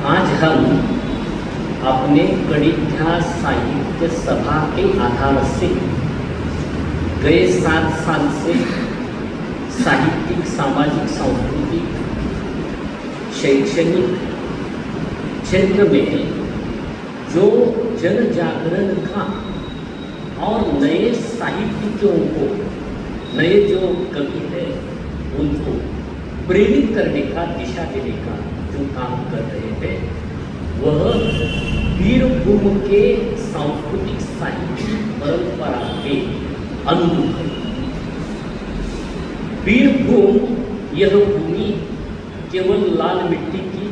आज हम अपने गणित साहित्य सभा के आधार से गए 7 साल से साहित्यिक, सामाजिक, सांस्कृतिक, शैक्षणिक क्षेत्र में जो जन जागरण था और नए साहित्यिकों को, नए जो कवि हैं उनको प्रेरित करने का, दिशा देने का जो काम कर रहे थे वह वीरभूम के सांस्कृतिक साहित्यिक परंपरा के अनुरूप है। वीरभूम यह भूमि केवल लाल मिट्टी की,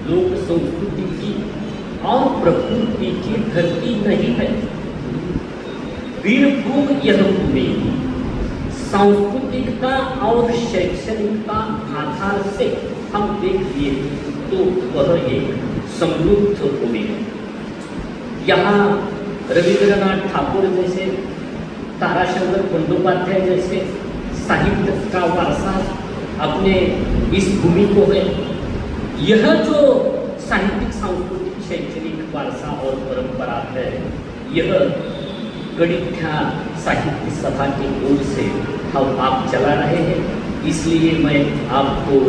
लोक संस्कृति की और प्रकृति की धरती नहीं है। वीरभूम यह भूमि सांस्कृतिकता और शैक्षणिकता आधार से हम देख लिए तो वह एक समृद्ध भूमि है। यहाँ रविंद्रनाथ ठाकुर जैसे, ताराशंकर बंदोपाध्याय जैसे साहित्य का वारसा अपने इस भूमि को है। यह जो साहित्यिक, सांस्कृतिक, शैक्षणिक वारसा और परंपरा है, यह गणित साहित्य सभा की ओर से हम आप चला रहे हैं। इसलिए मैं आपको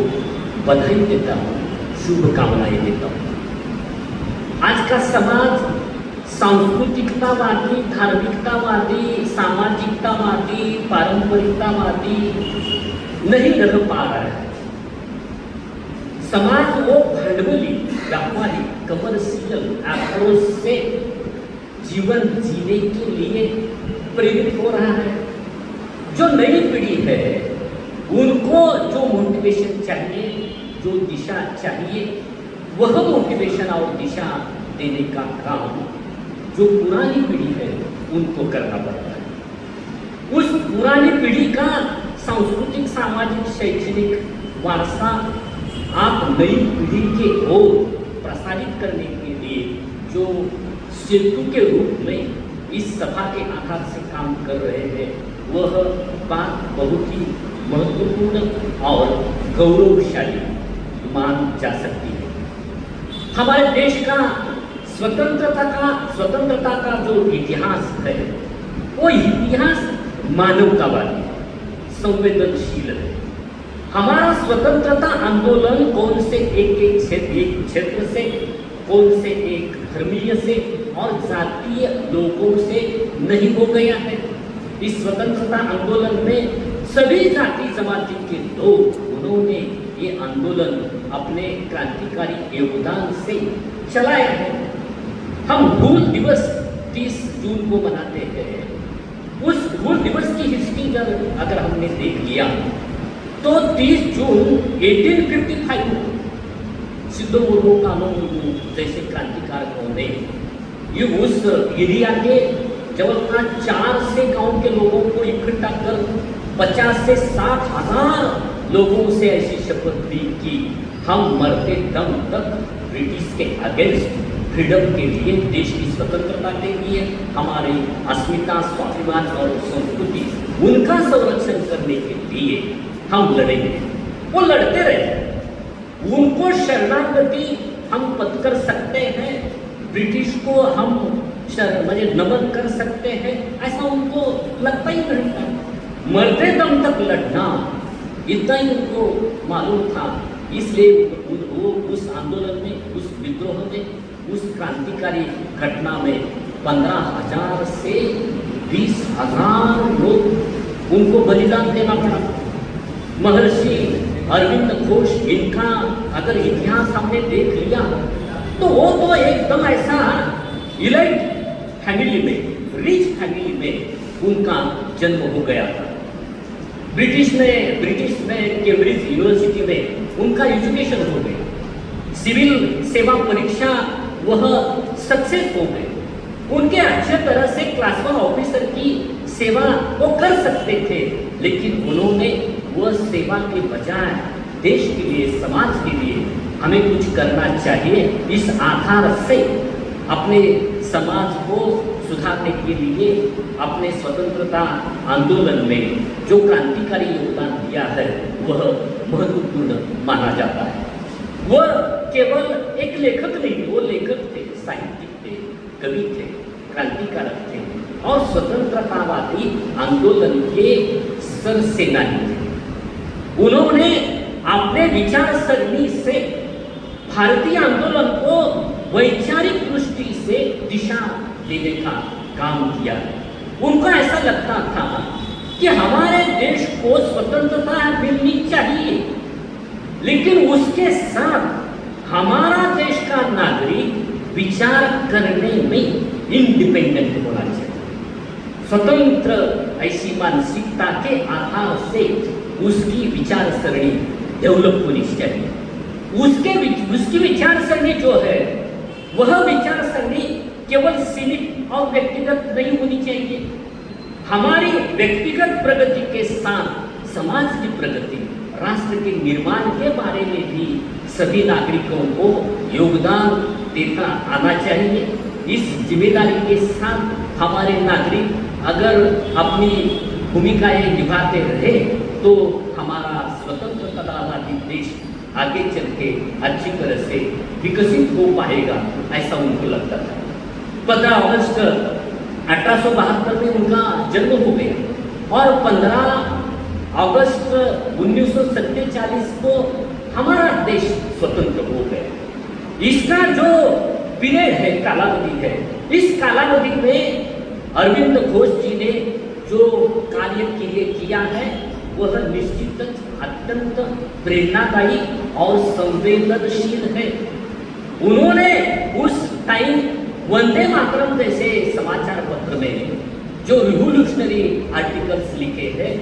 बधाई देता हूँ, शुभकामनाएं देता हूँ। आज का समाज सांस्कृतिकतावादी, धार्मिकतावादी, सामाजिकतावादी, पारंपरिकतावादी नहीं रह पा रहा है। समाज वो भंडवली, व्यापारिक, कमर्शियल अप्रोच से जीवन जीने के लिए प्रेरित हो रहा है। जो नई पीढ़ी है उनको जो मोटिवेशन चाहिए, जो दिशा चाहिए, वह मोटिवेशन और दिशा देने का काम जो पुरानी पीढ़ी है उनको करना पड़ता है। उस पुरानी पीढ़ी का सांस्कृतिक, सामाजिक, शैक्षणिक वारसा आप नई पीढ़ी के ओर प्रसारित करने के लिए जो सेतु के रूप में इस सभा के आधार से काम कर रहे हैं, वह बात बहुत ही महत्वपूर्ण और गौरवशाली मान जा सकती है। हमारे देश का स्वतंत्रता का जो इतिहास है वो इतिहास मानवतावादी, संवेदनशील है। हमारा स्वतंत्रता आंदोलन कौन से एक क्षेत्र से, कौन से एक धर्मीय से और जातीय लोगों से नहीं हो गया है। इस स्वतंत्रता आंदोलन में सभी जाति जमाती के लोग, उन्होंने ये आंदोलन अपने क्रांतिकारी योगदान से चलाया है। हम हूल दिवस 30 जून को मनाते हैं। उस हूल दिवस की हिस्ट्री अगर हमने देख लिया तो 30 जून 1855 सिद्धू मुर्मू, कानू मुर्मू जैसे क्रांतिकारकों ने ये उस एरिया के जबलपुर 4 से गांव के लोगों को इकट्ठा कर 50 से 60 हजार लोगों से ऐसी शपथ ली कि हम मरते दम तक ब्रिटिश के अगेंस्ट फ्रीडम के लिए, देश की स्वतंत्रता के लिए, हमारी अस्मिता, स्वाभिमान और संस्कृति उनका संरक्षण करने के लिए हम लड़ेंगे। वो लड़ते रहे। उनको शरणागति हम पद कर सकते हैं, ब्रिटिश को हम नमन कर सकते हैं, ऐसा उनको लगता ही नहीं था। मरते दम तक लड़ना, इतना ही उनको मालूम था। इसलिए वो उस आंदोलन में, उस विद्रोह में, उस क्रांतिकारी घटना में 15,000 से 20,000 लोग उनको बलिदान देना पड़ा। महर्षि अरविंद घोष, इनका अगर इतिहास हमने देख लिया तो वो तो एकदम ऐसा इलाइट फैमिली में, रिच फैमिली में उनका जन्म हो गया था। ब्रिटिश में कैम्ब्रिज यूनिवर्सिटी में उनका एजुकेशन हो गया। सिविल सेवा परीक्षा वह सक्सेस हो गए। उनके अच्छे तरह से क्लास 1 ऑफिसर की सेवा वो कर सकते थे, लेकिन उन्होंने वह सेवा के बजाय देश के लिए, समाज के लिए हमें कुछ करना चाहिए, इस आधार से अपने समाज को सुधारने के लिए अपने स्वतंत्रता आंदोलन में जो क्रांतिकारी योगदान दिया है वह महत्वपूर्ण माना जाता है। वह केवल एक लेखक नहीं थे, वो लेखक थे, साहित्यिक थे, कवि थे, क्रांतिकारक थे और स्वतंत्रतावादी आंदोलन के सरसेनानी थे। उन्होंने अपने विचार सरणी से भारतीय आंदोलन को वैचारिक दृष्टि से दिशा देने का काम किया। उनको ऐसा लगता था कि हमारे देश को स्वतंत्रता मिलनी चाहिए, लेकिन उसके साथ हमारा देश का नागरिक विचार करने में इंडिपेंडेंट होना चाहिए। स्वतंत्र ऐसी मानसिकता के आधार से उसकी विचार सरणी डेवलप होनी चाहिए। उसकी विचार सरणी जो है वह विचार सरणी केवल सीमित और व्यक्तिगत नहीं होनी चाहिए। हमारी व्यक्तिगत प्रगति के साथ समाज की प्रगति, राष्ट्र के निर्माण के बारे में भी सभी नागरिकों को योगदान देता आना चाहिए। इस जिम्मेदारी के साथ हमारे नागरिक अगर अपनी भूमिकाएं निभाते रहे तो हमारा स्वतंत्रतावादी देश आगे चल के अच्छी तरह से विकसित हो पाएगा, ऐसा उनको लगता था। 15 अगस्त 1872 में उनका जन्म हो गया और 15 अगस्त 1947 को हमारा देश स्वतंत्र हो गया। इसका जो पीरियड है, कालावधि है, इस कालावधि में अरविंद घोष जी ने जो कार्य किया है वह निश्चित अत्यंत प्रेरणादायी और संवेदनशील है। उन्होंने उस टाइम वंदे मातरम जैसे समाचार पत्र में जो रिवोल्यूशनरी आर्टिकल्स लिखे हैं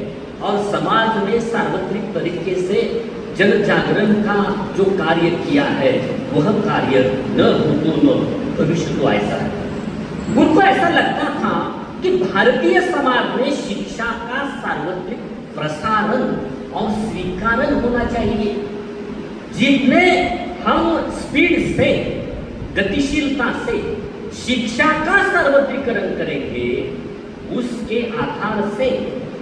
और समाज में सार्वत्रिक तरीके से जन जागरण का जो कार्य किया है वह कार्य न हो तो न भविष्य तो ऐसा है। उनको ऐसा लगता था कि भारतीय समाज में शिक्षा का सार्वत्रिक प्रसारण और स्वीकारण होना चाहिए। जितने हम स्पीड से, गतिशीलता से शिक्षा का सार्वत्रिकरण करेंगे, उसके आधार से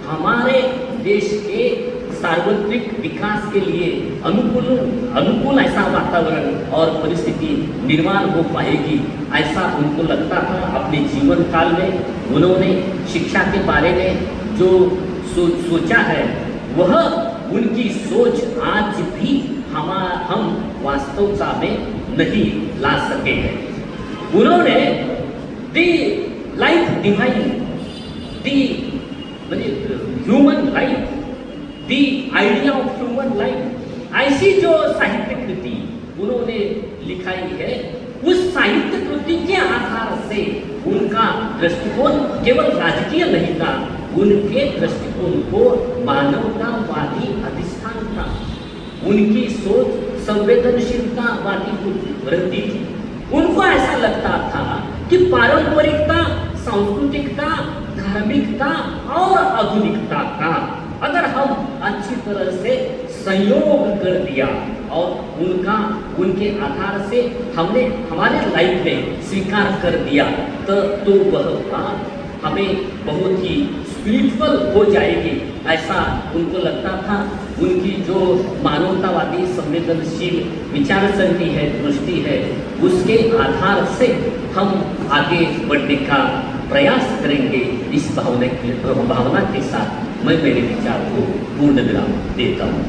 हमारे देश के सार्वत्रिक विकास के लिए अनुकूल ऐसा वातावरण और परिस्थिति निर्माण हो पाएगी, ऐसा उनको लगता था। अपने जीवन काल में उन्होंने शिक्षा के बारे में जो सोचा है वह उनकी सोच आज भी हम वास्तवता में नहीं ला सके हैं। उन्होंने the life divine, the human life, the idea of human life, ऐसी जो साहित्य कृति उन्होंने लिखाई है, उस साहित्य कृति के आधार से उनका दृष्टिकोण केवल राजकीय नहीं था, उनके दृष्टिकोण को मानवतावादी अधिष्ठान था। उनकी सोच संवेदनशीलतावादी वृत्ति थी। उनको ऐसा लगता था कि पारंपरिकता, सांस्कृतिकता, धार्मिकता और आधुनिकता का अगर हम अच्छी तरह से संयोग कर दिया और उनके आधार से हमने हमारे लाइफ में स्वीकार कर दिया तो वह बात हमें बहुत ही स्पिरिचुअल हो जाएगी, ऐसा उनको लगता था। उनकी जो मानवतावादी संवेदनशील विचारसरणी है, दृष्टि है, उसके आधार से हम आगे बढ़ने का प्रयास करेंगे। इस भावना के साथ मैं मेरे विचार को पूर्ण विराम देता हूँ।